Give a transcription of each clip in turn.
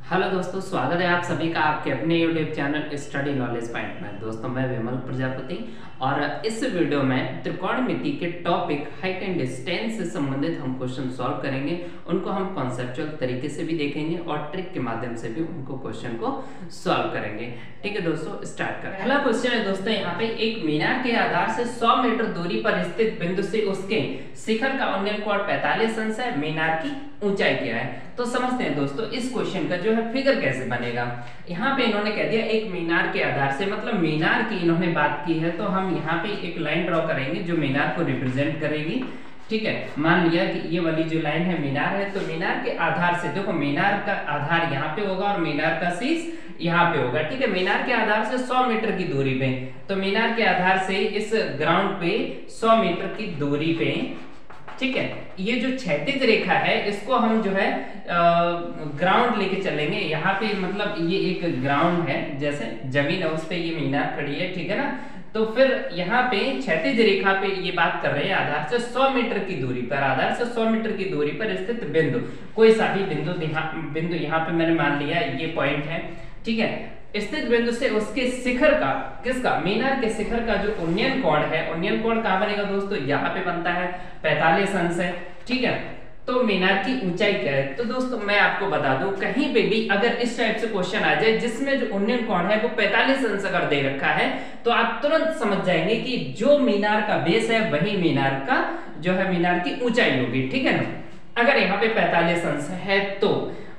Hello दोस्तों, स्वागत है आप सभी का आपके अपने YouTube channel study knowledge point में। दोस्तों मैं विमल प्रजापति और इस वीडियो में त्रिकोणमिति के टॉपिक हाइट एंड डिस्टेंस से संबंधित हम क्वेश्चन सॉल्व करेंगे। उनको हम कॉन्सेप्चुअल तरीके से भी देखेंगे और ट्रिक के माध्यम से भी उनको क्वेश्चन को सॉल्व करेंगे। ठीक है दोस्तों, स्टार्ट करें। पहला क्वेश्चन है दोस्तों, यहाँ पे एक मीनार के आधार से 100 मीटर दूरी पर स्थित बिंदु से उसके शिखर का उन्नयन कोण 45 अंश है। मीनार की ऊंचाई क्या है? तो समझते हैं दोस्तों इस क्वेश्चन का जो है फिगर कैसे बनेगा। यहाँ पे इन्होंने कह दिया एक मीनार के आधार से, मतलब मीनार की इन्होंने बात की है, तो हम यहाँ पे एक लाइन ड्रॉ करेंगे जो मीनार को रिप्रेजेंट करेगी। ठीक है, मान लिया कि ये वाली जो लाइन है मीनार है, तो मीनार के आधार से देखो मीनार का आधार यहाँ पे होगा और मीनार का शीश यहाँ पे होगा। ठीक है, मीनार के आधार से 100 मीटर की दूरी पे, तो मीनार के आधार से इस ग्राउंड पे 100 मीटर की दूरी पे, ठीक है, ये जो क्षैतिज रेखा है इसको हम जो है ग्राउंड लेके चलेंगे। यहाँ पे मतलब ये एक ग्राउंड है, जैसे जमीन है उस पे ये मीनार खड़ी है, ठीक है ना। तो फिर यहाँ पे क्षैतिज रेखा पे ये बात कर रहे हैं आधार से 100 मीटर की दूरी पर, आधार से 100 मीटर की दूरी पर स्थित बिंदु, कोई सा भी बिंदु यहाँ पे मैंने मान लिया ये पॉइंट है। ठीक है, स्थित बिंदु से उसके शिखर का, किसका, मीनार के शिखर का जो उन्नयन कोण है, उन्नयन कोण कहाँ बनेगा दोस्तों, यहाँ पे बनता है 45 अंश है। ठीक है, तो मीनार की ऊंचाई क्या है? तो दोस्तों मैं आपको बता दूं, कहीं पे भी अगर इस टाइप से क्वेश्चन आ जाए जिसमें जो उन्नयन कोण है वो 45 अंश अगर दे रखा है, तो आप तुरंत समझ जाएंगे कि जो मीनार का बेस है वही मीनार का जो है मीनार की ऊंचाई होगी। ठीक है ना। अगर यहाँ पे 45 अंश है तो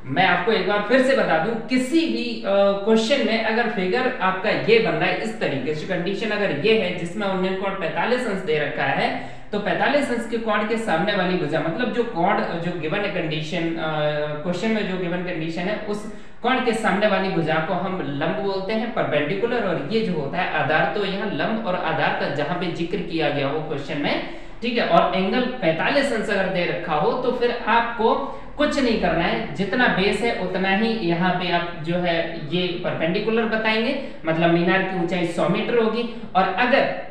मैं आपको एक बार फिर से बता दूं, किसी भी क्वेश्चन में अगर फिगर आपका ये बन रहा है इस तरीके से, कंडीशन अगर ये है जिसमें उन्नयन कोण 45 अंश दे रखा है, तो 45 अंश के कोण के सामने वाली भुजा, मतलब जो कोण जो गिवन कंडीशन क्वेश्चन में जो गिवन कंडीशन है उस कोण के सामने वाली भुजा को हम लंब बोलते हैं, परपेंडिकुलर, और ये जो होता है आधार। तो यहाँ लंब और आधार का जहां पे जिक्र किया गया हो क्वेश्चन में, ठीक है, और एंगल 45 अंश अगर दे रखा हो तो फिर आपको कुछ नहीं करना है, जितना बेस है उतना ही यहाँ पे आप जो है ये परपेंडिकुलर बताएंगे, मतलब मीनार की ऊंचाई 100 मीटर होगी। और अगर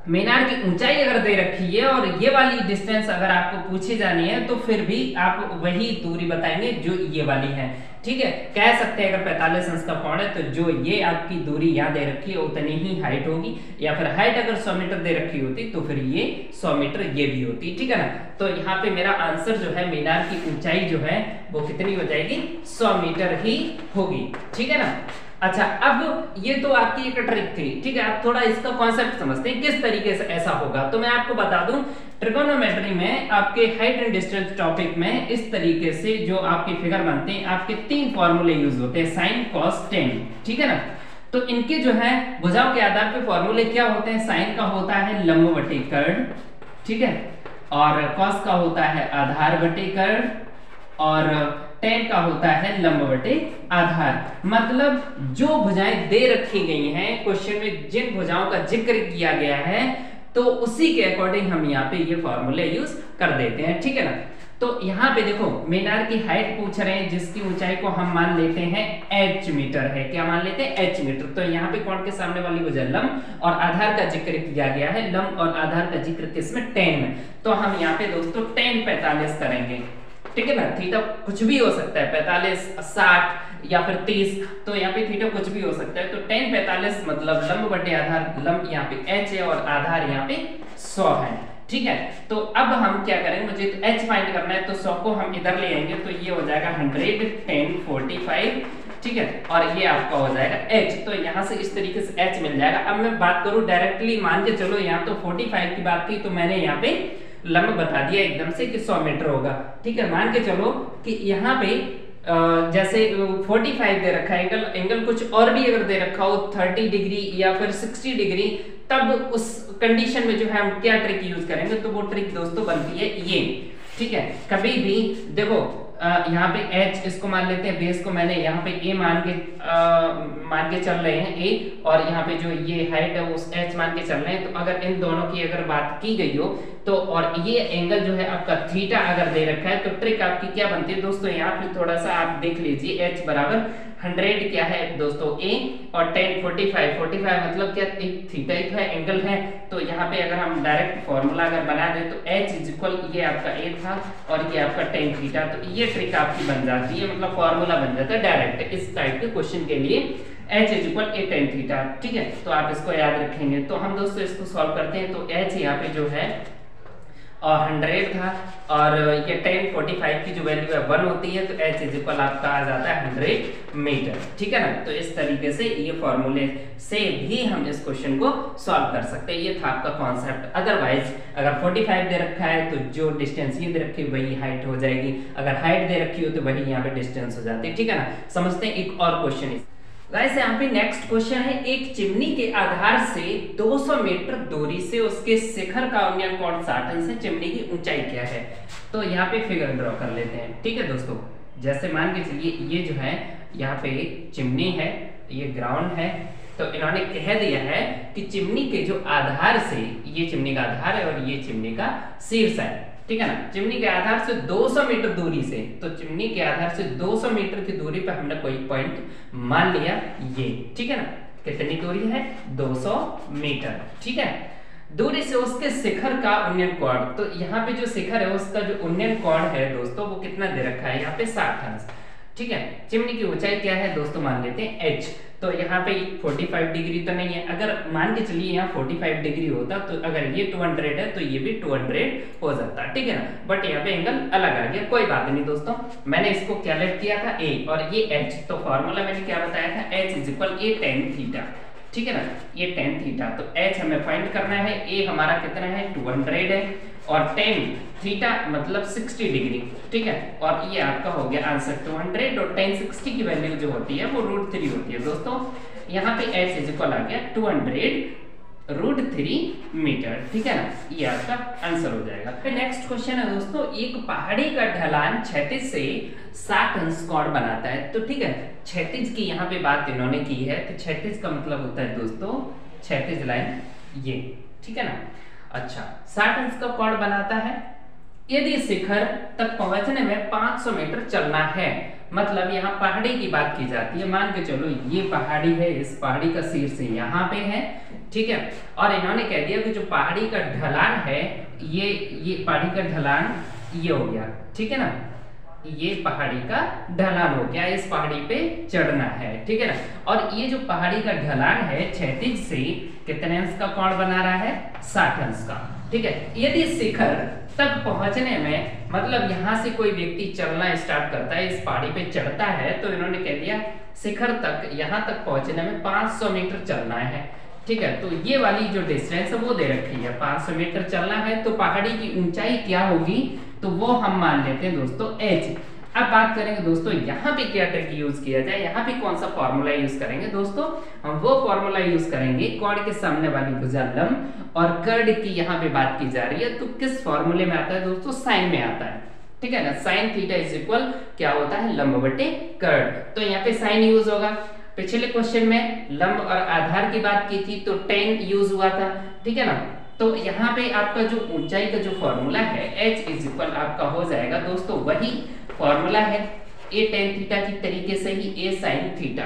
मीनार की ऊंचाई अगर दे रखी है और ये वाली डिस्टेंस अगर आपको पूछी जानी है तो फिर भी आप वही दूरी बताएंगे जो ये वाली है। ठीक है, कह सकते हैं अगर 45 अंश का कोण है तो जो ये आपकी दूरी यहाँ दे रखी है उतनी ही हाइट होगी, या फिर हाइट अगर 100 मीटर दे रखी होती तो फिर ये 100 मीटर ये भी होती। ठीक है ना। तो यहाँ पे मेरा आंसर जो है मीनार की ऊंचाई जो है वो कितनी हो जाएगी, 100 मीटर ही होगी। ठीक है ना। अच्छा, अब ये तो आपकी एक ट्रिक थी। ठीक है, आप थोड़ा इसका कॉन्सेप्ट समझते हैं किस तरीके से ऐसा होगा। तो मैं आपको बता दूं, ट्रिगोनोमेट्री में आपके हाइट एंड डिस्टेंस टॉपिक में इस तरीके से जो आपके फिगर बनते हैं, आपके 3 फॉर्मूले यूज होते हैं, साइन कॉस टेन। ठीक है ना। तो इनके जो है भुजाओं के आधार पे फॉर्मूले क्या होते हैं? साइन का होता है लंब बटे कर्ण, ठीक है, और कॉस का होता है आधार बटे कर्ण, और टेन का होता है लंब बटे आधार। मतलब जो भुजाएं दे रखी गई हैं क्वेश्चन में, जिन भुजाओं का जिक्र किया गया है, तो उसी के अकॉर्डिंग हम यहाँ पे ये फॉर्मूले यूज कर देते हैं। ठीक है ना। तो यहाँ पे देखो मीनार की हाइट पूछ रहे हैं जिसकी ऊंचाई को हम मान लेते हैं h मीटर है। क्या मान लेते हैं? h metre. तो यहाँ पे कोण के सामने वाली भुजा लंब और आधार का जिक्र किया गया है, लंब और आधार का जिक्र किसमें? टेन में। तो हम यहाँ पे दोस्तों टेन 45 करेंगे। ठीक है ना। थीटा कुछ भी हो सकता है, 45, 60 या फिर 30, तो यहाँ पे थीटा कुछ भी हो सकता है। तो tan 45 मतलब लंब बटे आधार, लंब यहाँ पे h है और आधार यहाँ पे 100 है। ठीक है, तो अब हम क्या करेंगे, मुझे तो h फाइंड करना है, तो 100 को हम इधर ले आएंगे, तो ये हो जाएगा 100, 10, 45। ठीक है, और ये आपका हो जाएगा h। तो यहाँ से इस तरीके से h मिल जाएगा। अब मैं बात करूं डायरेक्टली, मान के चलो यहाँ तो 45 की बात की, तो मैंने यहाँ पे लंब बता दिया एकदम से कि 100 मीटर होगा। ठीक है, मान के चलो कि यहाँ पे जैसे 45 दे रखा है, एंगल कुछ और भी अगर दे रखा हो 30 डिग्री या फिर 60 डिग्री, तब उस कंडीशन में जो है हम क्या ट्रिक यूज करेंगे, तो वो ट्रिक दोस्तों बनती है ये। ठीक है, कभी भी देखो यहाँ पे h इसको मान लेते हैं, बेस को मैंने यहाँ पे a मान के चल रहे हैं a, और यहाँ पे जो ये हाइट है उस h मान के चल रहे हैं। तो अगर इन दोनों की अगर बात की गई हो तो और ये एंगल जो है आपका थीटा अगर दे रखा है तो ट्रिक आपकी क्या बनती है दोस्तों, यहाँ पे थोड़ा सा आप देख लीजिए, h बराबर 100 क्या है दोस्तों a और tan 45 मतलब क्या, एक थीटा एक है एंगल है। तो यहाँ पे अगर हम डायरेक्ट फॉर्मूला अगर बना दे तो h इज इक्वल, ये आपका a था और ये आपका tan थीटा, तो ये ट्रिक आपकी बन जाती है, मतलब फॉर्मूला बन जाता है डायरेक्ट इस टाइप के क्वेश्चन के लिए, h is equal a tan theta. ठीक है, तो आप इसको याद रखेंगे। तो हम दोस्तों इसको सॉल्व करते हैं। तो h यहाँ पे जो है 100 था और ये tan 45 की जो वैल्यू है 1 होती है, तो h इज इक्वल आपका आ जाता है 100 मीटर। ठीक है ना, तो इस तरीके से ये फॉर्मूले से भी हम इस क्वेश्चन को सॉल्व कर सकते हैं। ये था आपका कॉन्सेप्ट। अदरवाइज अगर 45 दे रखा है तो जो डिस्टेंस ये दे रखी है वही हाइट हो जाएगी, अगर हाइट दे रखी हो तो वही यहाँ पे डिस्टेंस हो जाती है। ठीक है ना, समझते हैं एक और क्वेश्चन। गाइस यहाँ पे नेक्स्ट क्वेश्चन है, एक चिमनी के आधार से 200 मीटर दूरी से उसके शिखर का उन्नयन कोण 60 अंश है, चिमनी की ऊंचाई क्या है? तो यहाँ पे फिगर ड्रॉ कर लेते हैं। ठीक है दोस्तों, जैसे मान के चलिए ये जो है यहाँ पे चिमनी है, ये ग्राउंड है, तो इन्होंने कह दिया है कि चिमनी के जो आधार से, ये चिमनी का आधार है और ये चिमनी का शीर्ष है। ठीक है ना, चिमनी के आधार से 200 मीटर दूरी से, तो चिमनी के आधार से 200 मीटर की दूरी पर हमने कोई पॉइंट मान लिया ये। ठीक है ना, कितनी दूरी है? 200 मीटर। ठीक है, दूरी से उसके शिखर का उन्नयन कोण, तो यहाँ पे जो शिखर है उसका जो उन्नयन कोण है दोस्तों वो कितना दे रखा है यहाँ पे 60 अंश। ठीक है, चिमनी की ऊंचाई क्या है दोस्तों, मान लेते हैं h। तो यहाँ पे 45 डिग्री तो नहीं है, अगर मान के चलिए यहाँ 45 डिग्री होता तो अगर ये 200 है तो ये भी 200 हो जाता। ठीक है ना, बट यहाँ पे एंगल अलग आ गया, कोई बात नहीं दोस्तों। मैंने इसको क्या लेट किया था a और ये h, तो फॉर्मूला मैंने क्या बताया था, h is equal a tan theta. ठीक है ना, ये tan थीटा, तो h हमें फाइंड करना है, a हमारा कितना है 200 है और tan थीटा मतलब 60 डिग्री। ठीक है, और ये आपका हो गया आंसर 200 और tan 60 की वैल्यू जो होती है वो √3 होती है दोस्तों। यहाँ पे h इज इक्वल आ गया 200√3 मीटर। ठीक है ना, ये आपका आंसर हो जाएगा। फिर नेक्स्ट क्वेश्चन है दोस्तों, एक पहाड़ी का ढलान क्षैतिज से 60 अंश कोण बनाता है। तो ठीक है, क्षैतिज की यहाँ पे बात इन्होंने की है, तो क्षैतिज का मतलब होता है दोस्तों क्षैतिज लाइन ये। ठीक है ना, अच्छा 60 अंश का कोण बनाता है यदि शिखर तक पहुंचने में 500 मीटर चलना है। मतलब यहाँ पहाड़ी की बात की जाती है, मान के चलो ये पहाड़ी है, इस पहाड़ी का शीर्ष यहाँ पे है। ठीक है, और इन्होंने कह दिया कि जो पहाड़ी का ढलान है ये पहाड़ी का ढलान ये हो गया। ठीक है ना, ये पहाड़ी का ढलान हो गया, इस पहाड़ी पे चढ़ना है। ठीक है ना, और ये जो पहाड़ी का ढलान है क्षैतिज से कितने अंश का कोण बना रहा है 60 अंश का। ठीक है, यदि शिखर तक पहुंचने में, मतलब यहाँ से कोई व्यक्ति चलना स्टार्ट करता है, इस पहाड़ी पे चढ़ता है, तो इन्होंने कह दिया शिखर तक यहाँ तक पहुंचने में 500 मीटर चलना है। ठीक है, तो ये वाली जो डिस्टेंस है वो दे रखी है, 500 मीटर चलना है, तो पहाड़ी की ऊंचाई क्या होगी, तो वो हम मान लेते हैं दोस्तों h। अब बात करेंगे दोस्तों यहाँ पे क्या ट्रिक यूज किया जाए, यहाँ पे कौन सा फॉर्मूला यूज करेंगे दोस्तों, हम वो फॉर्मूला यूज करेंगे, कोण के सामने वाली भुजा लंब और कर्ण की यहाँ पे बात की जा रही है, तो किस फॉर्मूले में आता है दोस्तों, साइन में आता है। ठीक है ना, साइन थीटा इज इक्वल क्या होता है, लंब बटे कर्ण, तो यहाँ पे साइन यूज होगा। पिछले क्वेश्चन में लंब और आधार की बात की थी तो tan यूज हुआ था। ठीक है ना, तो यहाँ पे आपका जो ऊंचाई का जो फॉर्मूला है h इज इक्वल आपका हो जाएगा दोस्तों वही फॉर्मूला है a tan थीटा की तरीके से ही a sin थीटा।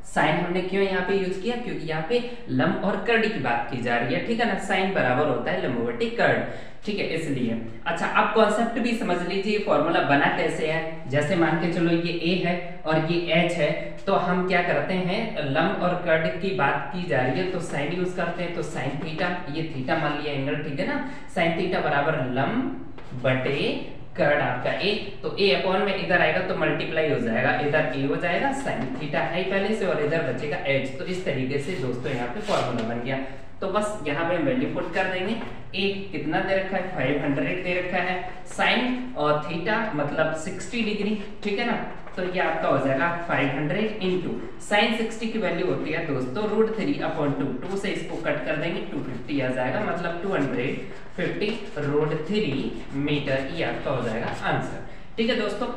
साइन हमने क्यों यहाँ पे यूज किया, क्योंकि यहाँ पे लंब और कर्ण की बात की जा रही है। ठीक है ना, साइन बराबर होता है लंब बटे कर्ण। ठीक है, इसलिए अच्छा आप कॉन्सेप्ट भी समझ लीजिए, फॉर्मूला बना कैसे है। जैसे मान के चलो ये a है और ये h है, तो हम क्या करते हैं, लंब और कर्ण की बात की जा रही है तो साइन यूज करते हैं, तो साइन थीटा, ये थीटा मान लिया एंगल। ठीक है ना, साइन थीटा बराबर लंब बटे कर्ण आपका a, तो a अपॉन में इधर आएगा तो मल्टीप्लाई हो जाएगा, इधर a हो जाएगा, साइन थीटा है पहले से और इधर बचेगा h। तो इस तरीके से दोस्तों यहाँ पे फॉर्मूला बन गया। तो बस यहाँ पे हम वैल्यू पुट कर देंगे, a कितना दे रखा है 500 दे रखा है, साइन और थीटा मतलब 60 डिग्री। ठीक है ना, तो ये आपका हो जाएगा 500 इंटू साइन 60 की वैल्यू होती है दोस्तों √3/2, 2 से इसको कट कर देंगे 250 आ जाएगा, मतलब 250√3 मीटर, ये आपका हो जाएगा आंसर। ठीक है दोस्तों,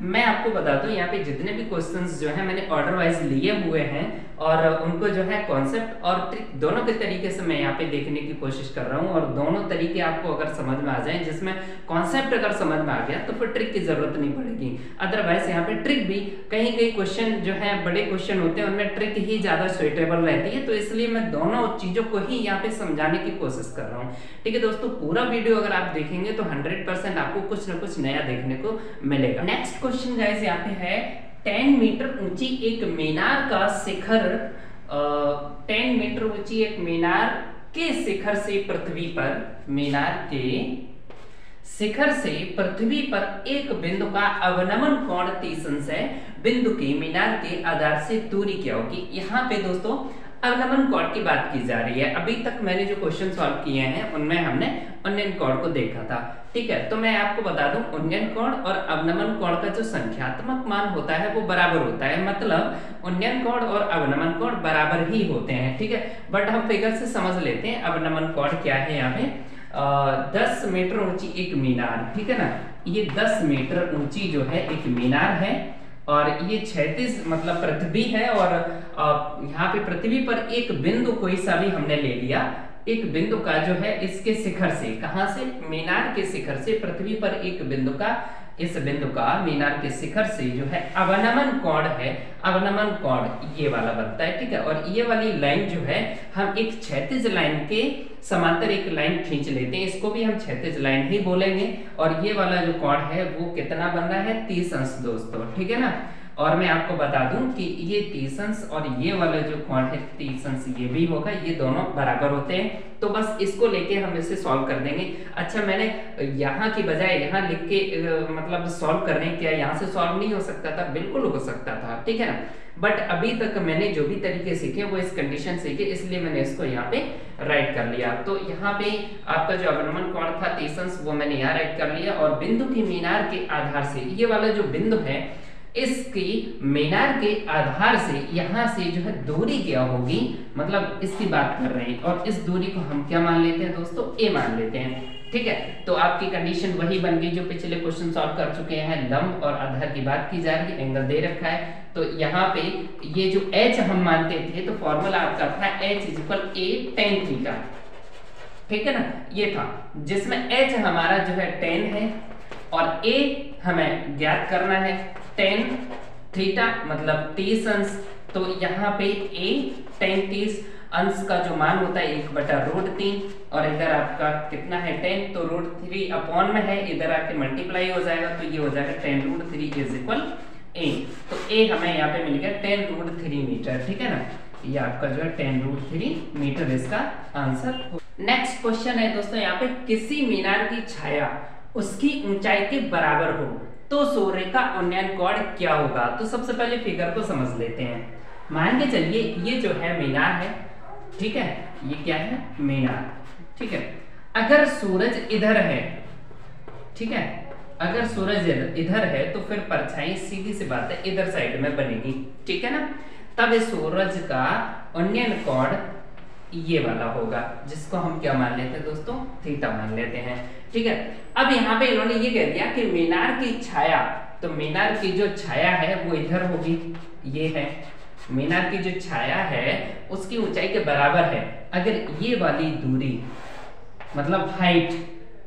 मैं आपको बता दूं यहाँ पे जितने भी क्वेश्चंस जो है मैंने ऑर्डर वाइज लिए हुए हैं और उनको जो है कॉन्सेप्ट और ट्रिक दोनों के तरीके से मैं यहाँ पे देखने की कोशिश कर रहा हूँ और दोनों तरीके आपको अगर समझ में आ जाए, जिसमें कॉन्सेप्ट अगर समझ में आ गया तो फिर ट्रिक की जरूरत नहीं पड़ेगी। अदरवाइज यहाँ पे ट्रिक भी कहीं कहीं क्वेश्चन जो है बड़े क्वेश्चन होते हैं उनमें ट्रिक ही ज्यादा सुइटेबल रहती है, तो इसलिए मैं दोनों चीजों को ही यहाँ पे समझाने की कोशिश कर रहा हूँ। ठीक है दोस्तों, पूरा वीडियो अगर आप देखेंगे तो 100% आपको कुछ न कुछ नया देखने को मिलेगा। नेक्स्ट क्वेश्चन गाइस यहाँ पे है 10 मीटर ऊंची एक मीनार का शिखर 10 मीटर ऊंची एक मीनार के शिखर से पृथ्वी पर मीनार के शिखर से पृथ्वी पर एक बिंदु का अवनमन कोण 30 अंश है। बिंदु की मीनार के आधार से दूरी क्या होगी। यहाँ पे दोस्तों अवनमन कोण की बात की जा रही है। अभी तक मैंने जो क्वेश्चन सॉल्व किए हैं उनमें हमने उन्नयन कोण को देखा था। ठीक है, तो मैं आपको बता दूं उन्नयन कोण और अवनमन कोण का जो संख्यात्मक मान होता है वो बराबर होता है, मतलब उन्नयन कोण और अवनमन कोण बराबर ही होते हैं। ठीक है, बट हम फिगर से समझ लेते हैं अवनमन कोण क्या है। यहाँ पे 10 मीटर ऊंची एक मीनार, ठीक है ना, ये 10 मीटर ऊंची जो है एक मीनार है और ये 36 मतलब पृथ्वी है और यहाँ पे पृथ्वी पर एक बिंदु कोई सा भी हमने ले लिया, एक बिंदु का जो है इसके शिखर से, कहां से, मीनार के शिखर से पृथ्वी पर एक बिंदु का, इस बिंदु का मीनार के शिखर से जो है अवनमन कोण है, अवनमन कोण ये वाला बनता है। ठीक है, और ये वाली लाइन जो है हम एक क्षैतिज लाइन के समांतर एक लाइन खींच लेते हैं, इसको भी हम क्षैतिज लाइन ही बोलेंगे। और ये वाला जो कोण है वो कितना बन रहा है, 30 अंश दोस्तों। ठीक है ना, और मैं आपको बता दूं कि ये 30 अंश और ये वाला जो कोण है 30 अंश ये भी होगा, ये दोनों बराबर होते हैं। तो बस इसको लेके हम इसे सॉल्व कर देंगे। अच्छा, मैंने यहाँ की बजाय यहाँ लिख के मतलब सॉल्व करने क्या यहाँ से सॉल्व नहीं हो सकता था, बिल्कुल हो सकता था। ठीक है ना, बट अभी तक मैंने जो भी तरीके सीखे वो इस कंडीशन सीखे, इसलिए मैंने इसको यहाँ पे राइट कर लिया। तो यहाँ पे आपका जो अवनमन कोण था 30 अंश वो मैंने यहाँ राइट कर लिया और बिंदु की मीनार के आधार से, ये वाला जो बिंदु है इसकी मीनार के आधार से यहाँ से जो है दूरी क्या होगी, मतलब इसकी बात कर रहे हैं और इस दूरी को हम क्या मान लेते हैं दोस्तों, a मान लेते हैं। ठीक है, तो आपकी कंडीशन वही बन गई जो पिछले क्वेश्चन सॉल्व कर चुके हैं। लंब और आधार की बात की जा रही है, एंगल दे रखा है, तो यहाँ पे ये जो h हम मानते थे तो फॉर्मूला आपका था h = a tan थीटा। ठीक है ना, ये था जिसमें h हमारा जो है tan है और a हमें ज्ञात करना है tan थीटा मतलब 30 अंश। तो यहाँ पे a tan 30 अंश का जो मान होता है 1/√3 और इधर आपका कितना है tan, तो √3 अपॉन में है, इधर आके मल्टीप्लाई हो जाएगा तो ये हो जाएगा tan√3 = a। तो a हमें यहाँ पे मिल गया tan√3 मीटर। ठीक है ना, ये आपका जो है tan√3 मीटर इसका आंसर। नेक्स्ट क्वेश्चन है दोस्तों, यहाँ पे किसी मीनार की छाया उसकी ऊंचाई के बराबर हो तो सूर्य का उन्नयन कोण क्या होगा। तो सबसे पहले फिगर को समझ लेते हैं। मान के चलिए ये जो है मीनार है, ठीक है, ये क्या है, मीनार। ठीक है, अगर सूरज इधर है, ठीक है, अगर सूरज इधर है तो फिर परछाई सीधी सी बात है इधर साइड में बनेगी। ठीक है ना, तब इस सूरज का उन्नयन कोण ये वाला होगा, जिसको हम क्या मान लेते हैं दोस्तों, थीटा मान लेते हैं। ठीक है, अब यहाँ पे इन्होंने ये कह दिया कि मीनार की छाया, तो मीनार की जो छाया है वो इधर होगी, ये है मीनार की जो छाया है उसकी ऊंचाई के बराबर है। अगर ये वाली दूरी मतलब हाइट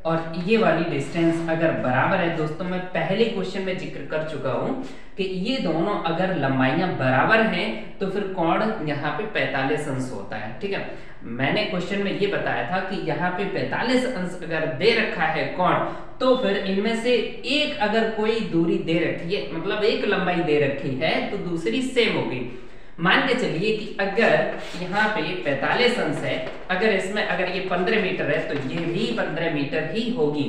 और ये वाली डिस्टेंस अगर बराबर है दोस्तों, मैं पहले क्वेश्चन में जिक्र कर चुका हूं कि ये दोनों अगर लंबाइयां बराबर हैं तो फिर कोण यहाँ पे 45 अंश होता है। ठीक है, मैंने क्वेश्चन में ये बताया था कि यहाँ पे 45 अंश अगर दे रखा है कोण, तो फिर इनमें से एक अगर कोई दूरी दे रखी है, मतलब एक लंबाई दे रखी है तो दूसरी सेम होगी। मान के चलिए कि अगर यहाँ पे 45 अंश है, अगर इसमें अगर ये 15 मीटर है तो ये भी 15 मीटर ही होगी।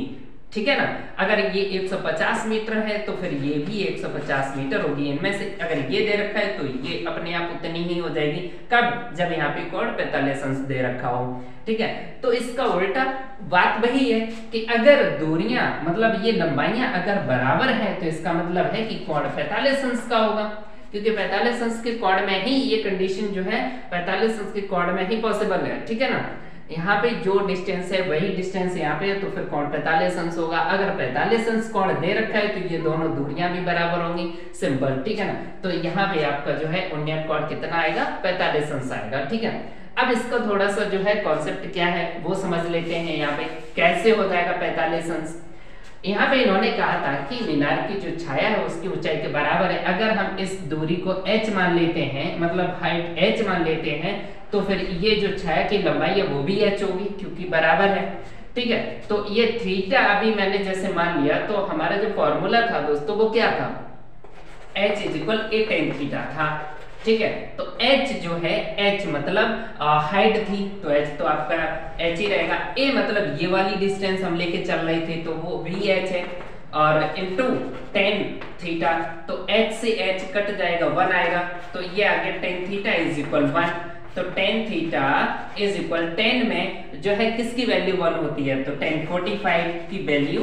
ठीक है ना, अगर ये 150 मीटर है तो फिर ये भी 150 मीटर होगी। इनमें से अगर ये दे रखा है तो ये अपने आप उतनी ही हो जाएगी। कब, जब यहाँ पे कोण 45 अंश दे रखा हो। ठीक है, तो इसका उल्टा बात वही है कि अगर दूरियां मतलब ये लंबाइयां अगर बराबर है तो इसका मतलब है कि कोण 45 अंश का होगा, क्योंकि 45 अंश के कोण में ही ये कंडीशन जो है 45 अंश के कोण में ही पॉसिबल है। ठीक है ना, यहाँ पे जो डिस्टेंस है वही डिस्टेंस यहाँ पे है, तो फिर कोण 45 अंश होगा। अगर 45 अंश कोण दे रखा है तो ये दोनों दूरियां भी बराबर होंगी, सिंपल, ठीक है ना। तो यहाँ पे आपका जो है उन्नयन कोण कितना आएगा, 45 अंश आएगा, ठीक है। अब इसका थोड़ा सा जो है कॉन्सेप्ट क्या है वो समझ लेते हैं। यहाँ पे कैसे हो जाएगा 45 अंश। यहाँ पे इन्होंने कहा था कि मीनार की जो छाया है उसकी ऊंचाई के बराबर है। अगर हम इस दूरी को h मान लेते हैं, मतलब हाइट h मान लेते हैं, तो फिर ये जो छाया की लंबाई है वो भी h होगी क्योंकि बराबर है, ठीक है। तो ये थीटा अभी मैंने जैसे मान लिया, तो हमारा जो फॉर्मूला था दोस्तों वो क्या था, h = a tan थीटा था, ठीक है। तो h जो है, h मतलब हाइट थी तो h तो आपका h ही रहेगा। a मतलब ये वाली डिस्टेंस हम लेके चल रहे थे तो वो भी h है, और इनटू tan थीटा, तो h से h कट जाएगा, 1 आएगा, तो ये आ गया tan थीटा = 1। तो tan थीटा tan में जो है किसकी वैल्यू 1 होती है, तो tan 45 की वैल्यू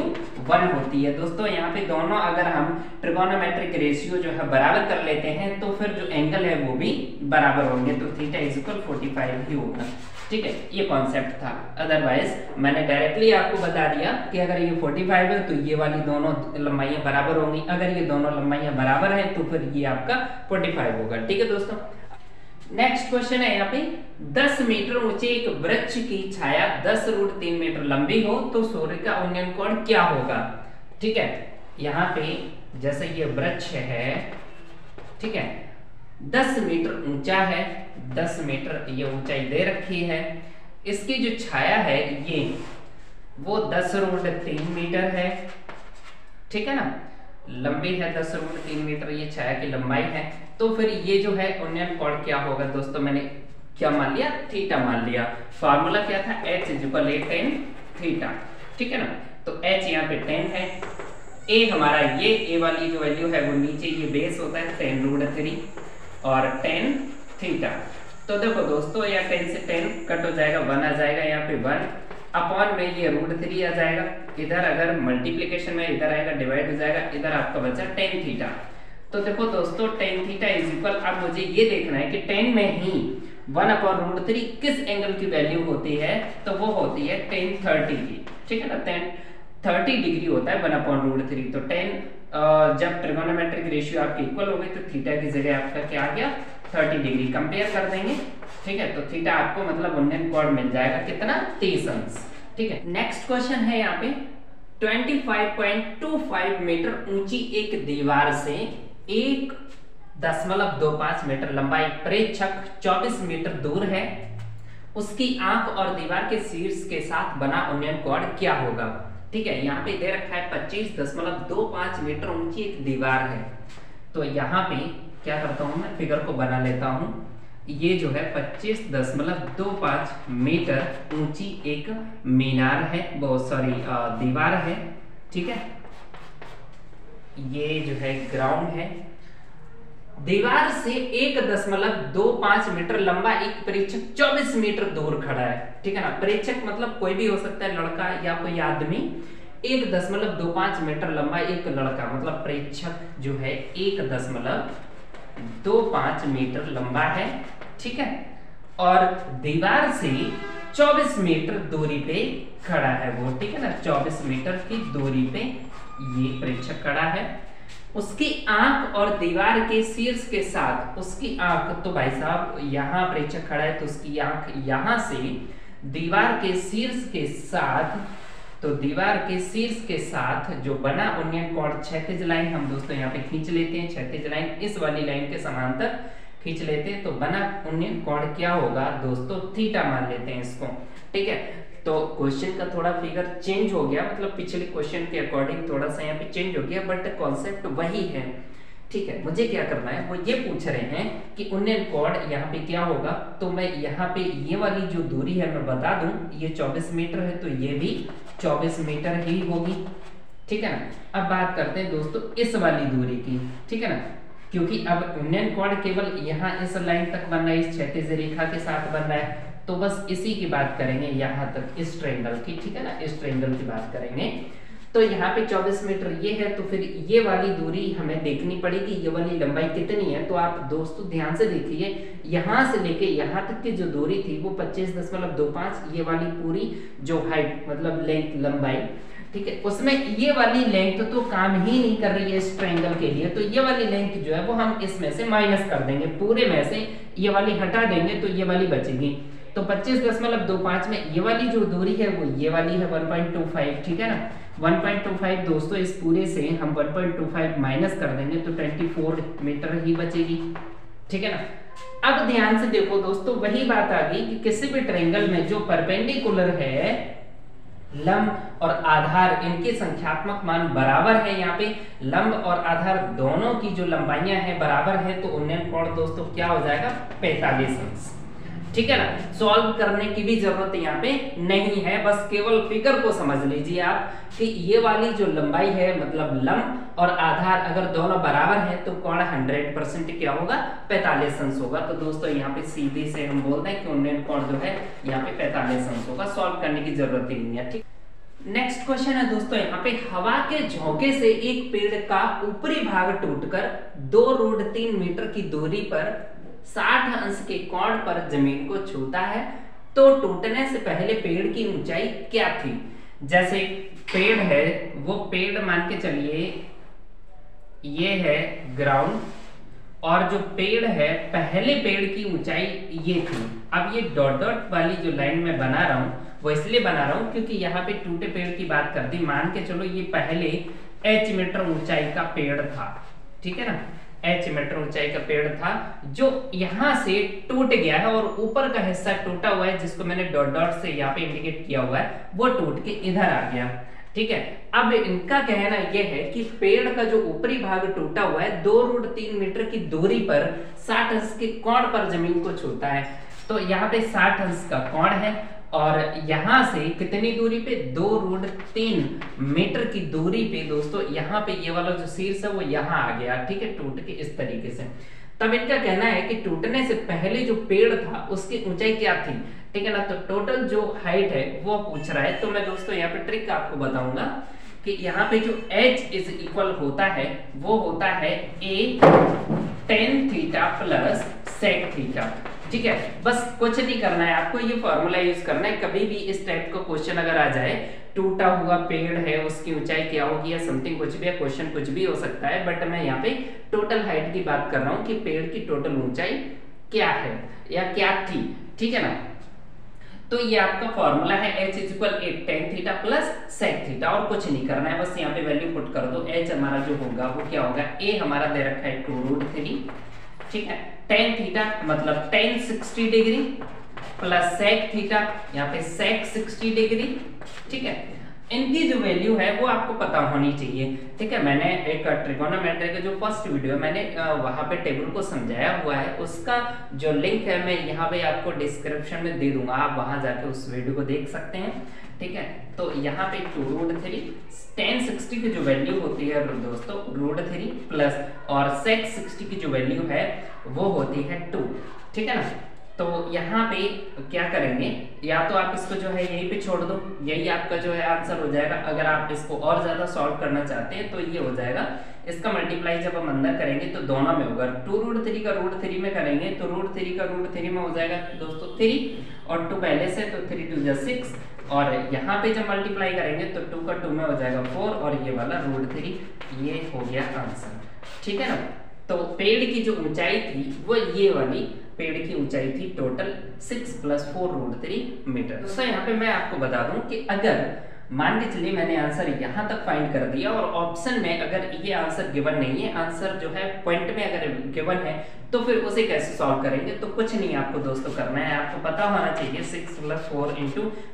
1 होती है। दोस्तों यहाँ पे दोनों अगर हम ट्रिगोनोमेट्रिक रेशियो जो है बराबर कर लेते हैं तो फिर जो एंगल है वो भी बराबर होंगे, तो थीटा = 45 ही होगा, ठीक है। ये कॉन्सेप्ट था। अदरवाइज मैंने डायरेक्टली आपको बता दिया कि अगर ये 45 है तो ये वाली दोनों लंबाइयां बराबर होंगी, अगर ये दोनों लंबाइयां बराबर हैं तो फिर ये आपका 45 होगा, ठीक है दोस्तों। नेक्स्ट क्वेश्चन है यहाँ पे, 10 मीटर ऊंचे एक वृक्ष की छाया 10√3 मीटर लंबी हो तो सूर्य का उन्नयन कोण क्या होगा, ठीक है। यहाँ पे जैसे ये वृक्ष है, ठीक है, 10 मीटर ऊंचा है, 10 मीटर ये ऊंचाई दे रखी है। इसकी जो छाया है ये वो 10√3 मीटर है, ठीक है ना, लंबी है 10√3 मीटर ये छाया की लंबाई है। तो फिर ये जो है उन्नयन कोण क्या होगा दोस्तों, मैंने क्या मान लिया, थीटा मान लिया। फार्मूला क्या था, h = a tan थीटा, ठीक है ना। तो h यहाँ पे 10 है, a हमारा ये a वाली जो वैल्यू है वो नीचे ये बेस होता है tan√3 और tan थीटा। तो देखो दोस्तों यहाँ 10 से 10 कट हो जाएगा, 1 आ जाएगा, यहाँ पे 1 अपॉन में ये √3 आ जाएगा, इधर अगर मल्टीप्लिकेशन में इधर आएगा डिवाइड हो जाएगा, इधर आपका बचा tan थीटा। तो देखो दोस्तों tan थीटा = अब मुझे ये देखना है कि tan में ही 1/√3 किस एंगल की वैल्यू होती है, तो वो होती है tan 30 की, ठीक है ना। tan 30 डिग्री होता है 1/√3। तो tan जब ट्रिगोनोमेट्रिक रेशियो आपके इक्वल हो गए तो थीटा की जगह आपका क्या आ गया, 30 डिग्री। कंपेयर कर देंगे, ठीक है, तो थीटा आपको मतलब उन्नयन कोण मिल जाएगा कितना, 30 अंश, ठीक है। नेक्स्ट क्वेश्चन है यहाँ पे, 25.25 मीटर ऊंची एक दीवार से 1.25 मीटर लंबा एक प्रेक्षक 24 मीटर दूर है, उसकी आंख और दीवार के शीर्ष के साथ बना उन्नयन कोण क्या होगा, ठीक है। यहाँ पे दे रखा है 25.25 मीटर ऊंची एक दीवार है। तो यहाँ पे क्या करता हूं, मैं फिगर को बना लेता हूं। ये जो है 25.25 मीटर ऊंची एक मीनार है, बहुत सॉरी दीवार है, ठीक है। ये जो है ग्राउंड है, दीवार से 1.25 मीटर लंबा एक प्रेक्षक 24 मीटर दूर खड़ा है, ठीक है ना। प्रेक्षक मतलब कोई भी हो सकता है, लड़का या कोई आदमी। 1.25 मीटर लंबा एक लड़का मतलब प्रेक्षक जो है 1.25 मीटर लंबा है, ठीक है, और दीवार से 24 मीटर दूरी पे खड़ा है वो, ठीक है ना। 24 मीटर की दूरी पे ये प्रेक्षक खड़ा है। उसकी आंख और दीवार के शीर्ष के साथ, उसकी आंख तो भाई साहब यहाँ प्रेक्षक खड़ा है तो उसकी आंख यहाँ से दीवार के शीर्ष के साथ, तो दीवार के शीर्ष के साथ जो बना उन्नयन कोण, क्षैतिज लाइन हम दोस्तों यहाँ पे खींच लेते हैं, क्षैतिज लाइन इस वाली लाइन के समांतर खींच लेते हैं, तो बना उन्नयन कोण क्या होगा दोस्तों, थीटा मान लेते हैं इसको, ठीक है। तो क्वेश्चन का थोड़ा फिगर चेंज हो गया, मतलब पिछले क्वेश्चन के अकॉर्डिंग थोड़ा सा यहाँ पे चेंज हो गया, बट कॉन्सेप्ट वही है, ठीक है। मुझे क्या करना है, वो ये पूछ रहे हैं कि उन्नयन कोण यहाँ पे क्या होगा, तो मैं यहाँ पे ये वाली जो दूरी है मैं बता दूं, ये 24 मीटर है तो ये भी 24 मीटर ही होगी, ठीक है ना। अब बात करते हैं दोस्तों इस वाली दूरी की, ठीक है ना, क्योंकि अब उन्नयन कोण केवल यहाँ इस लाइन तक बन रहा है, इस क्षैतिज रेखा के साथ बन रहा है, तो बस इसी की बात करेंगे यहाँ तक, इस ट्रायंगल की, ठीक है ना, इस ट्रायंगल की बात करेंगे। तो यहाँ पे 24 मीटर ये है, तो फिर ये वाली दूरी हमें देखनी पड़ेगी, ये वाली लंबाई कितनी है। तो आप दोस्तों ध्यान से देखिए, यहाँ से लेके यहाँ तक की जो दूरी थी वो 25.25, ये वाली पूरी जो हाइट मतलब लेंथ लंबाई, ठीक है, उसमें ये वाली लेंथ तो काम ही नहीं कर रही है इस ट्रायंगल के लिए। तो ये वाली लेंथ जो है वो हम इसमें से माइनस कर देंगे, पूरे में से ये वाली हटा देंगे तो ये वाली बचेगी। तो 25.25 में ये वाली जो दूरी है वो ये वाली है 1.25, ठीक है ना। 1.25 दोस्तों इस पूरे से हम 1.25 माइनस कर देंगे तो 24 मीटर ही बचेगी, ठीक है ना। अब ध्यान से देखो दोस्तों, वही बात आ गई कि किसी भी ट्रायंगल में जो परपेंडिकुलर है, लंब और आधार, इनके संख्यात्मक मान बराबर है। यहाँ पे लंब और आधार दोनों की जो लंबाइयां हैं बराबर है, तो उन्नयन कोण दोस्तों क्या हो जाएगा 45 अंश, ठीक है ना। सॉल्व करने की भी जरूरत यहाँ पे नहीं है, बस केवल फिगर को समझ लीजिए आप कि ये वाली जो लंबाई है मतलब लंब और आधार अगर दोनों बराबर है तो कोण 100% क्या होगा 45 अंश होगा। तो दोस्तों यहाँ पे सीधे से हम बोलते हैं कि उन्नयन कोण जो है यहाँ पे 45 अंश होगा, सॉल्व करने की जरूरत ही नहीं है, ठीक। नेक्स्ट क्वेश्चन है दोस्तों, यहाँ पे हवा के झोंके से एक पेड़ का ऊपरी भाग टूटकर 2√3 मीटर की दूरी पर 60 अंश के कोण पर जमीन को छूता है, तो टूटने से पहले पेड़ की ऊंचाई क्या थी। जैसे पेड़ है, वो पेड़ मान के चलिए ये है ग्राउंड, और जो पेड़ है पहले पेड़ की ऊंचाई ये थी। अब ये डॉट डॉट वाली जो लाइन में बना रहा हूं वो इसलिए बना रहा हूं क्योंकि यहाँ पे टूटे पेड़ की बात कर दी। मान के चलो ये पहले h मीटर ऊंचाई का पेड़ था, ठीक है ना, h मीटर ऊंचाई का पेड़ था जो यहाँ से टूट गया है और ऊपर का हिस्सा टूटा हुआ है जिसको मैंने डॉट डॉट से यहाँ पे इंडिकेट किया हुआ है, वो टूट के इधर आ गया, ठीक है। अब इनका कहना यह है कि पेड़ का जो ऊपरी भाग टूटा हुआ है 2√3 मीटर की दूरी पर 60 अंश के कोण पर जमीन को छूता है। तो यहाँ पे 60 अंश का कोण है और यहाँ से कितनी दूरी पे 2√3 मीटर की दूरी पे दोस्तों यहाँ पे ये वाला जो शीर्ष है वो यहाँ आ गया, ठीक है, टूट के इस तरीके से। तब इनका कहना है कि टूटने से पहले जो पेड़ था उसकी ऊंचाई क्या थी, ठीक है ना। तो टोटल जो हाइट है वो पूछ रहा है। तो मैं दोस्तों यहाँ पे ट्रिक आपको बताऊंगा कि यहाँ पे जो h इज इक्वल होता है वो होता है a tan theta plus sec theta, ठीक है। बस कुछ नहीं करना है आपको, ये फॉर्मूला यूज करना है। कभी भी इस टाइप का क्वेश्चन अगर आ जाए, टूटा हुआ पेड़ है उसकी ऊंचाई क्या होगी या समथिंग कुछ भी, क्वेश्चन कुछ भी हो सकता है, बट मैं यहाँ पे टोटल हाइट की बात कर रहा हूँ कि पेड़ की टोटल ऊंचाई क्या है या क्या थी, ठीक है ना। तो ये आपका फॉर्मूला है h is equal tan theta plus sec theta, और कुछ नहीं करना है, बस यहाँ पे वैल्यू पुट कर दो। h हमारा जो होगा वो क्या होगा, a हमारा दे रखा है 2√3, ठीक है। tan थीटा मतलब tan 60 degree plus sec theta, यहाँ पे sec 60 डिग्री, ठीक है। इनकी जो वैल्यू है वो आपको पता होनी चाहिए, ठीक है। मैंने एक ट्रिगोनोमेट्री का जो फर्स्ट वीडियो मैंने वहां पे टेबल को समझाया हुआ है, उसका जो लिंक है मैं यहाँ पे आपको डिस्क्रिप्शन में दे दूंगा, आप वहां जाके उस वीडियो को देख सकते हैं, ठीक है। तो यहाँ पे 2√3 tan 60 की जो वैल्यू होती है दोस्तों √3 प्लस और sec 60 की जो वैल्यू है वो होती है 2, ठीक है ना। तो यहाँ पे क्या करेंगे, या तो आप इसको जो है यहीं पे छोड़ दो, यही आपका जो है आंसर हो जाएगा। अगर आप इसको और ज्यादा सॉल्व करना चाहते हैं तो ये हो जाएगा, इसका मल्टीप्लाई जब हम अंदर करेंगे तो दोनों में होगा। 2√3 का √3 में करेंगे तो √3 का √3 में हो जाएगा दोस्तों 3 और 2 पहले से, तो 3 2 6, और यहाँ पे जब मल्टीप्लाई करेंगे तो 2 का 2 में हो जाएगा 4 और ये वाला √3, ये हो गया आंसर, ठीक है ना। तो पेड़ की जो ऊंचाई थी वो ये वाली पेड़ की ऊंचाई थी टोटल 6 + 4√3 मीटर। दोस्तों यहाँ पे मैं आपको बता दूं कि अगर मान के चलिए मैंने आंसर यहाँ तक फाइंड कर दिया और ऑप्शन में अगर ये आंसर गिवन नहीं है, आंसर जो है पॉइंट में अगर गिवन है, तो फिर उसे कैसे सॉल्व करेंगे। तो कुछ नहीं आपको दोस्तों करना है, आपको पता होना चाहिए 6 + 4 ×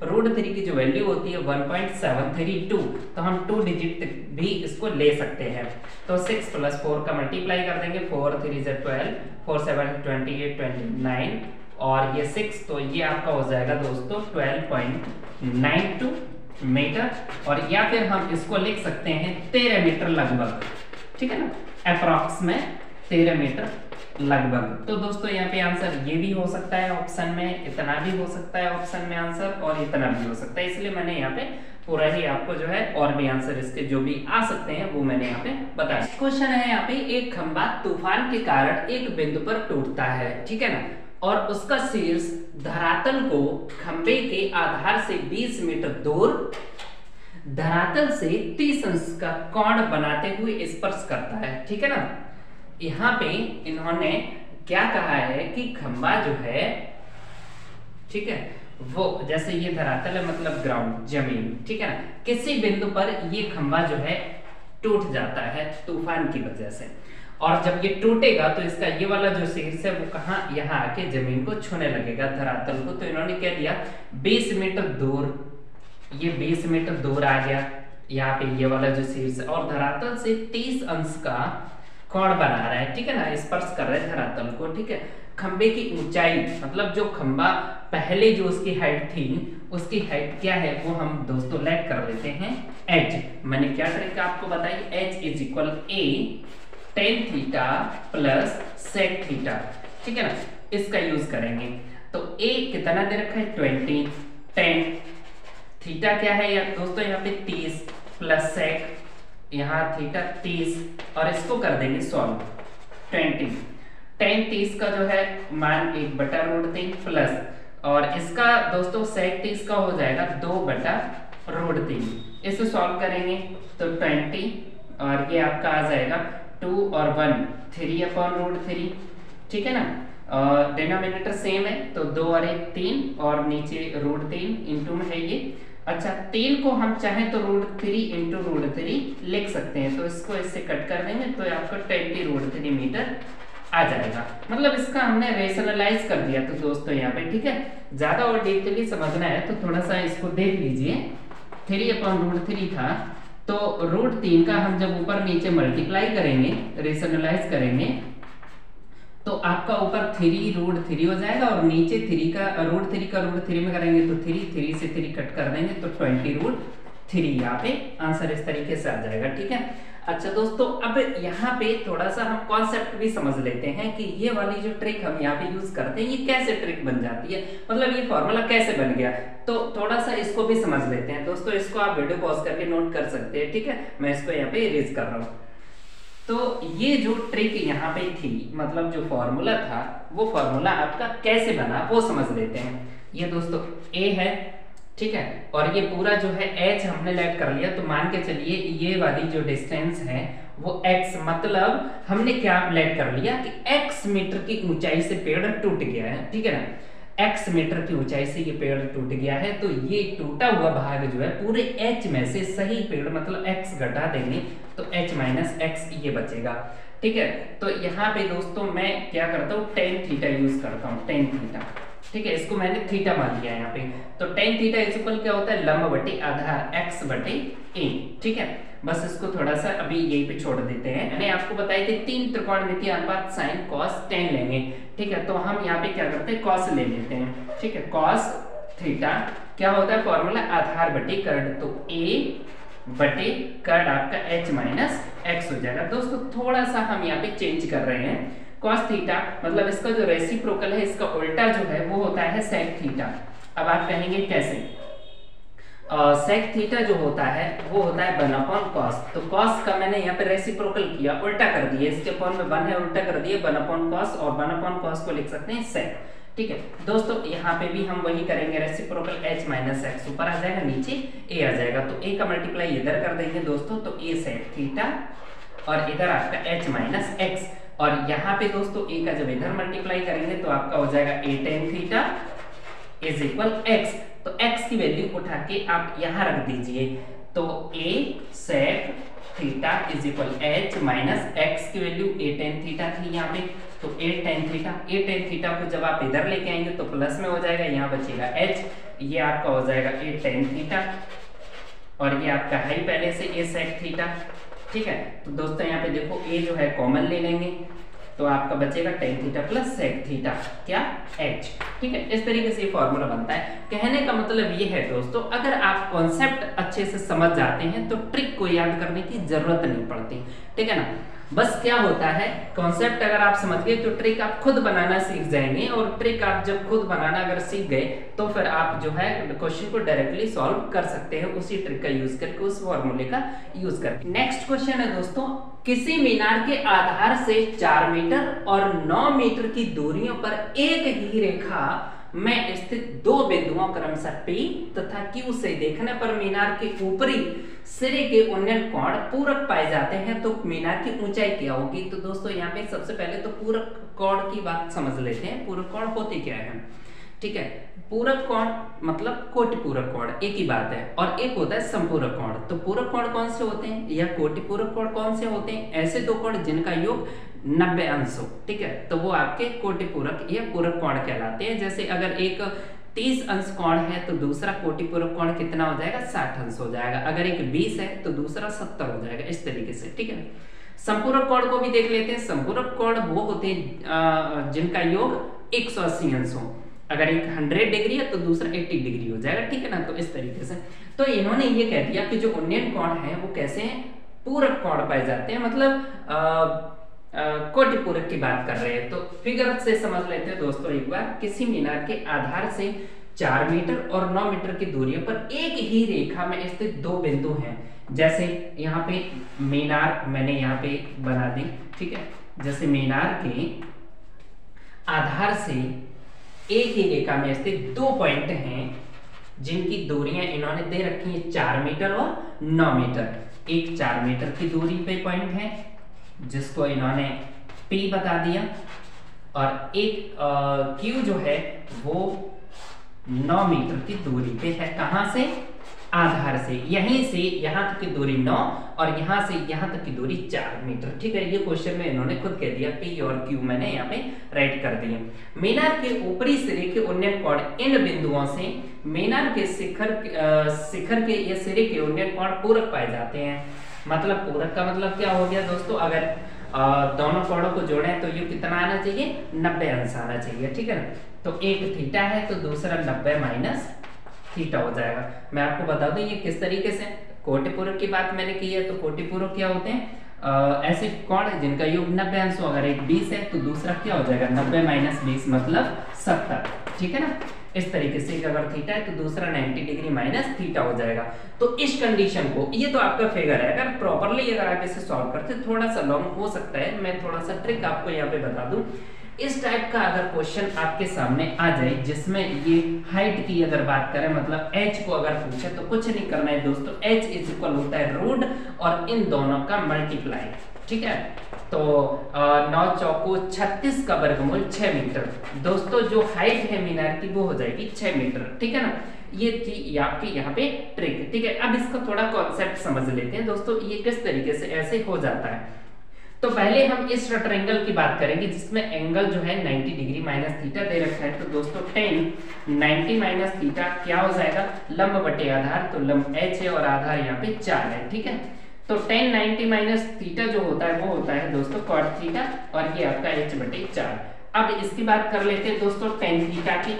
√3 की जो वैल्यू होती है 1.732, तो हम 2 डिजिट भी इसको ले सकते हैं। तो 6 + 4 का मल्टीप्लाई कर देंगे, 4 3 = 12, 4 7 28 29 और ये 6, तो ये आपका हो जाएगा दोस्तों 12.92 मीटर, और या फिर हम इसको लिख सकते हैं 13 मीटर लगभग, ठीक है ना, अप्रॉक्स में 13 मीटर लगभग। तो दोस्तों यहाँ पे आंसर ये भी हो सकता है ऑप्शन में, इतना भी हो सकता है ऑप्शन में आंसर, और इतना भी हो सकता है, इसलिए मैंने यहाँ पे पूरा ही आपको जो है और भी आंसर इसके जो भी आ सकते हैं वो मैंने यहाँ पे बताया। क्वेश्चन है यहाँ पे, एक खंभा तूफान के कारण एक बिंदु पर टूटता है, ठीक है ना, और उसका शीर्ष धरातल को खंभे के आधार से 20 मीटर दूर धरातल से 30 अंश का कोण बनाते हुए स्पर्श करता है, ठीक है ना। यहाँ पे इन्होंने क्या कहा है कि खंभा जो है, ठीक है, वो जैसे ये धरातल है मतलब ग्राउंड जमीन, ठीक है ना, किसी बिंदु पर ये खंभा जो है टूट जाता है तूफान की वजह से, और जब ये टूटेगा तो इसका ये वाला जो शीर्ष है वो कहाँ, यहाँ आके जमीन को छूने लगेगा धरातल को। तो इन्होंने क्या दिया 20 मीटर दूर, ये 20 मीटर दूर आ गया यहाँ पे ये वाला जो शीर्ष, और धरातल से 30 अंश का कोण बना रहा है, ठीक है ना, स्पर्श कर रहे हैं धरातल को, ठीक है। खंबे की ऊंचाई मतलब जो खंबा पहले जो उसकी हाइट थी उसकी हाइट क्या है वो हम दोस्तों लेट कर लेते हैं h। मैंने क्या ट्रिक आपको बताई, h is equal a tan theta plus sec theta, ठीक है ना, इसका यूज करेंगे। तो a कितना दे रखा है 20, tan थीटा क्या है यार दोस्तों यहाँ पे 30 प्लस sec यहाँ थीटा 30, और इसको कर देंगे सॉल्व 20। tan 30 का जो है मान 1/√3 प्लस, और इसका दोस्तों sec 30 का हो जाएगा 2/√3। इसे सॉल्व करेंगे तो 20, और ये आपका आ जाएगा 2 और 1 3/√3, ठीक है ना, डिनोमिनेटर सेम है तो 2 और 1 3, और नीचे √3 इंटू में है ये। अच्छा 3 को हम चाहें तो √3 इंटू √3 लिख सकते हैं, तो इसको इससे कट कर देंगे तो आपका 20√3 मीटर आ जाएगा। मतलब इसका हमने रेशनलाइज कर दिया तो दोस्तों यहाँ पे, ठीक है। ज्यादा और डीपली समझना है तो थोड़ा सा इसको देख लीजिए, 3/√3 था तो √3 का हम जब ऊपर नीचे मल्टीप्लाई करेंगे रेशनलाइज करेंगे तो आपका ऊपर 3√3 हो जाएगा, और नीचे 3 का √3 में करेंगे तो 3 से 3 कट कर देंगे तो 20√3 यहाँ पे आंसर इस तरीके से आ जाएगा, ठीक है। अच्छा दोस्तों अब यहाँ पे थोड़ा सा हम कॉन्सेप्ट भी समझ लेते हैं कि ये वाली जो ट्रिक हम यहाँ पे यूज करते हैं ये कैसे ट्रिक बन जाती है, मतलब ये फॉर्मूला कैसे बन गया, तो थोड़ा सा इसको भी समझ लेते हैं दोस्तों। इसको आप वीडियो पॉज करके नोट कर सकते हैं, ठीक है, मैं इसको यहाँ पे इरेज कर रहा हूँ। तो ये जो ट्रिक यहाँ पे थी, मतलब जो फॉर्मूला था वो फॉर्मूला आपका कैसे बना वो समझ लेते हैं। ये दोस्तों a है, ठीक है, और ये पूरा जो है h हमने लेट कर लिया, तो मान के चलिए ये वाली जो डिस्टेंस है वो x, मतलब हमने क्या लेट कर लिया कि x मीटर की ऊंचाई से पेड़ टूट गया है, ठीक है ना, x मीटर की ऊंचाई से ये पेड़ टूट गया है, तो ये टूटा हुआ भाग जो है पूरे h में से सही पेड़ मतलब x घटा देंगे तो h माइनस x ये बचेगा, ठीक है। तो यहाँ पे दोस्तों मैं क्या करता हूँ tan थीटा यूज करता हूँ, tan थीटा, ठीक है, इसको मैंने थीटा मान लिया यहाँ पे। तो tan थीटा इक्वल क्या होता है लंब बटे आधार x बटे a, ठीक है। बस इसको थोड़ा सा अभी यहीं पे छोड़ देते हैं। मैंने आपको बताया कि 3 त्रिकोणमितीय अनुपात sin cos tan लेंगे, ठीक है, तो हम यहाँ पे क्या करते हैं cos ले लेते हैं, ठीक है। cos थीटा क्या होता है फॉर्मूला आधार बटे कर्ण, तो a बटे कर्ण आपका h माइनस x हो जाएगा। दोस्तों थोड़ा सा हम यहाँ पे चेंज कर रहे हैं, cos थीटा मतलब इसका जो रेसिप्रोकल है इसका उल्टा जो है वो होता है sec थीटा। अब आप कहेंगे कैसे, sec थीटा जो होता है वो होता है 1/cos, तो cos का मैंने यहाँ पे रेसिप्रोकल किया, उल्टा कर दिया, इसके अपॉन में 1 है उल्टा कर दिया 1/cos, और 1/cos को लिख सकते हैं sec, ठीक है। दोस्तों यहाँ पे भी हम वही करेंगे, रेसिप्रोकल h माइनस x ऊपर आ जाएगा नीचे a आ जाएगा, तो a का मल्टीप्लाई इधर कर देंगे दोस्तों, तो a sec थीटा और इधर आपका h माइनस x, और यहाँ पे दोस्तों a का जब इधर मल्टीप्लाई करेंगे तो आपका हो जाएगा a tan theta is equal x, तो x की वैल्यू उठा के आप यहाँ रख दीजिए, तो a sec theta is equal h minus x की वैल्यू a tan थीटा थी यहाँ पे, तो a tan थीटा को जब आप इधर लेके आएंगे तो प्लस में हो जाएगा, यहाँ बचेगा h, ये आपका हो जाएगा a tan थीटा, और ये आपका है पहले से a sec थीटा, ठीक है। तो दोस्तों यहाँ पे देखो a जो है कॉमन ले लेंगे तो आपका बचेगा tan theta plus sec theta क्या h, ठीक है। इस तरीके से ये फॉर्मूला बनता है। कहने का मतलब ये है दोस्तों, अगर आप कॉन्सेप्ट अच्छे से समझ जाते हैं तो ट्रिक को याद करने की जरूरत नहीं पड़ती, ठीक है ना। बस क्या होता है, कॉन्सेप्ट अगर आप समझ गए तो ट्रिक आप खुद बनाना सीख जाएंगे, और ट्रिक आप जब खुद बनाना अगर सीख गए तो फिर आप जो है क्वेश्चन को डायरेक्टली सॉल्व कर सकते हैं उसी ट्रिक का यूज करके, उस फॉर्मूले का यूज करके। नेक्स्ट क्वेश्चन है दोस्तों, किसी मीनार के आधार से 4 मीटर और 9 मीटर की दूरियों पर एक ही रेखा में स्थित दो बिंदुओं क्रमशः P तथा Q से देखने पर मीनार के ऊपरी सिरे के उन्नयन कोण पूरक पाए जाते हैं, तो मीनार की ऊंचाई क्या होगी। तो दोस्तों यहाँ पे सबसे पहले तो पूरक कोण की बात समझ लेते हैं। पूरक कोण होते क्या है, ठीक है। पूरक कोण मतलब कोटिपूरक कोण एक ही बात है, और एक होता है संपूरक कोण। तो पूरक कोण कौन से होते हैं या कोटिपूरक कोण कौन से होते हैं, ऐसे दो कोण जिनका योग 90 अंश हो, ठीक है, तो वो आपके कोटिपूरक या पूरक कोण कहलाते हैं। जैसे अगर एक 30 अंश कोण है तो दूसरा कोटिपूरक कोण कितना हो जाएगा, 60 अंश हो जाएगा। अगर एक 20 है तो दूसरा 70 हो जाएगा, इस तरीके से, ठीक है। संपूरक कोण को भी देख लेते हैं। संपूरक कोण वो होते हैं जिनका योग 180 अंश हो। अगर एक 100 डिग्री है तो दूसरा 80 डिग्री हो जाएगा, ठीक है ना। तो इस तरीके से तो इन्होंने ये कह दिया कि जो उन्नयन कोण है वो कैसे हैं, पूरक कोण पाए जाते हैं, मतलब कोटिपूरक की बात कर रहे हैं। तो फिगर से समझ लेते हैं दोस्तों एक बार। किसी मीनार के आधार से 4 मीटर और 9 मीटर की दूरी पर एक ही रेखा में स्थित दो बिंदु हैं। जैसे यहाँ पे मीनार मैंने यहाँ पे बना दी, ठीक है। जैसे मीनार के आधार से एक ही रेखा में स्थित दो पॉइंट हैं जिनकी दूरियां इन्होंने दे रखी है 4 मीटर और 9 मीटर। एक 4 मीटर की दूरी पे पॉइंट है जिसको इन्होंने P बता दिया, और एक Q जो है वो 9 मीटर की दूरी पे है। कहां से, आधार से, यहीं से यहां तक की दूरी 9 और यहां से यहां तक की दूरी 4 मीटर, ठीक है। ये क्वेश्चन में इन्होंने खुद कह दिया, P और Q मैंने यहाँ पे राइट कर दिए। मीनार के ऊपरी सिरे के उन्नयन कोण इन बिंदुओं से मीनार के शिखर के या सिरे के उन्नयन कोण पूरक पाए जाते हैं। मतलब पूरक का मतलब क्या हो गया दोस्तों, अगर दोनों कोणों को जोड़े तो ये कितना आना चाहिए, 90 अंश आना चाहिए, ठीक है ना। तो एक थीटा है तो दूसरा 90 माइनस थीटा हो जाएगा। मैं आपको बता दूं ये किस तरीके से, कोटिपूरक की बात मैंने की है। तो कोटिपूरक क्या होते हैं, ऐसे कोण जिनका योग 90 अंश हो। अगर एक 20 है तो दूसरा क्या हो जाएगा, 90 माइनस 20 मतलब 70, ठीक है ना। इस तरीके से अगर थीटा है तो दूसरा 90 डिग्री माइनस थीटा हो जाएगा। तो इस कंडीशन को, ये तो आपका फिगर है, अगर प्रॉपरली अगर आप इसे सॉल्व करते थोड़ा सा लॉन्ग हो सकता है, मैं थोड़ा सा ट्रिक आपको यहाँ पे बता दूं। इस टाइप का अगर क्वेश्चन आपके सामने आ जाए जिसमें ये हाइट की अगर बात करें, मतलब h को अगर पूछे तो कुछ नहीं करना है दोस्तों, h इज इक्वल होता है रूट और इन दोनों का मल्टीप्लाई, ठीक है। तो 9 चौको 36 का वर्गमूल 6 मीटर। दोस्तों जो हाइट है मीनार की वो हो जाएगी 6 मीटर, ठीक है ना। ये थी आपकी यहाँ पे ट्रिक, ठीक है। अब इसका थोड़ा कॉन्सेप्ट समझ लेते हैं दोस्तों, ये किस तरीके से ऐसे हो जाता है। तो पहले हम इस ट्रायंगल की बात करेंगे जिसमें एंगल जो है 90 डिग्री माइनस थीटा दे रखा है। तो दोस्तों tan 90 माइनस थीटा क्या हो जाएगा, लंब बटे आधार। तो लंब h है और आधार यहाँ पे 4 है, ठीक है। तो tan 90 माइनस थीटा जो होता है वो होता है दोस्तों cot थीटा, और ये आपका h बटे 4। अब इसकी बात कर लेते हैं दोस्तों tan थीटा की।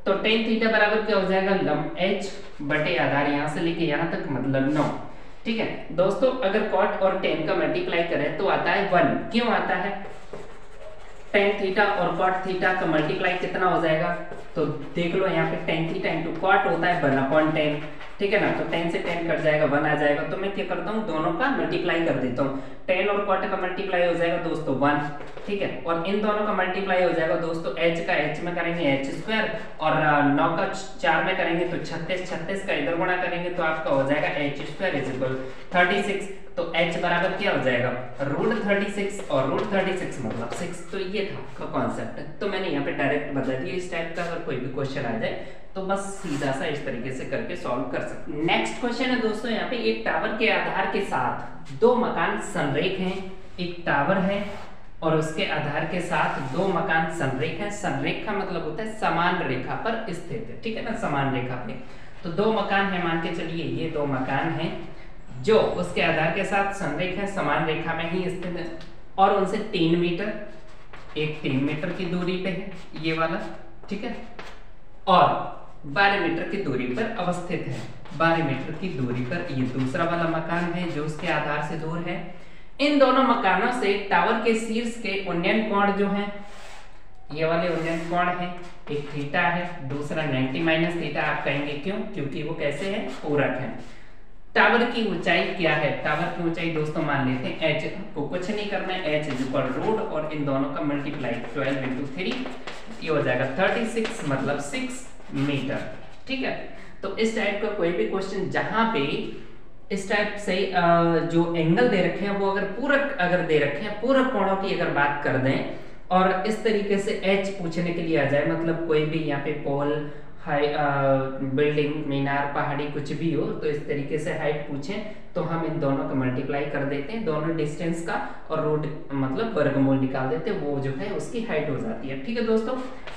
तो tan थीटा बराबर क्या हो जाएगा, लंब h बटे आधार यहाँ से लेके यहाँ तक मतलब 9, ठीक है दोस्तों। अगर cot और tan का मल्टीप्लाई करें तो आता है 1। क्यों आता है, tan थीटा और cot थीटा का मल्टीप्लाई कितना हो जाएगा, तो देख लो यहाँ पे tan थीटा इंटू cot होता है 1/10, ठीक है ना। तो tan से tan कट जाएगा, 1 आ जाएगा। तो मैं क्या करता हूँ, दोनों का मल्टीप्लाई कर देता हूँ। tan और cot का मल्टीप्लाई हो जाएगा दोस्तों 1, ठीक है। और इन दोनों का मल्टीप्लाई हो जाएगा दोस्तों, h का h में करेंगे h स्क्वायर और 9 का 4 में करेंगे तो 36 का इधर गुणा करेंगे तो आपका हो जाएगा h स्क्वायर इज इक्वल 36। तो h बराबर क्या हो जाएगा, रूट 36 और रूट 36 मतलब 6। तो ये था आपका कॉन्सेप्ट, तो मैंने यहाँ पे डायरेक्ट बता दिया। इस टाइप का अगर कोई भी क्वेश्चन आ जाए तो बस सीधा सा इस तरीके से करके सॉल्व कर सकते हैं। नेक्स्ट क्वेश्चन है दोस्तों, यहाँ पे एक टावर के आधार के साथ दो मकान संरेख हैं। एक टावर है और उसके आधार के साथ दो मकान संरेख हैं। संरेख का मतलब होता है समान रेखा पर स्थित है, ठीक है ना, समान रेखा पे। तो दो मकान है, मान के चलिए ये दो मकान हैं जो उसके आधार के साथ संरेख है, समान रेखा में ही स्थित है, और उनसे 3 मीटर, एक 3 मीटर की दूरी पे है ये वाला, ठीक है, और 12 मीटर की दूरी पर अवस्थित है। 12 मीटर की दूरी पर ये दूसरा वाला मकान है जो उसके आधार से दूर है। इन दोनों मकानों से टावर के शीर्ष के उन्नयन कोण जो है, ये वाले उन्नयन कोण है, एक थीटा है, दूसरा 90 माइनस थीटा। आप कहेंगे क्यों? क्योंकि वो कैसे है? पूरक है। टावर की ऊंचाई क्या है? टावर की ऊंचाई दोस्तों मान लेते हैं h को, कुछ नहीं करना है, h इज इक्वल रूट और इन दोनों का मल्टीप्लाई 12 इंटू 3, ये हो जाएगा 36 मतलब 6 मीटर। ठीक है, तो इस टाइप का कोई भी क्वेश्चन जहां पे इस टाइप से जो एंगल दे रखे हैं वो अगर पूरक दे रखे हैं, पूरक कोणों की अगर बात कर दें और इस तरीके से h पूछने के लिए आ जाए, मतलब कोई भी यहाँ पे पोल, हाई बिल्डिंग, मीनार, पहाड़ी कुछ भी हो, तो इस तरीके से हाइट पूछें तो हम इन दोनों का मल्टीप्लाई कर देते हैं, दोनों डिस्टेंस का, और रूट मतलब वर्गमूल निकाल देते हैं, वो जो है उसकी हाइट हो जाती है। ठीक है दोस्तों,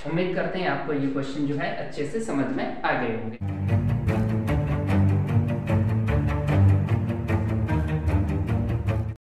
उम्मीद करते हैं आपको ये क्वेश्चन जो है अच्छे से समझ में आ गए होंगे।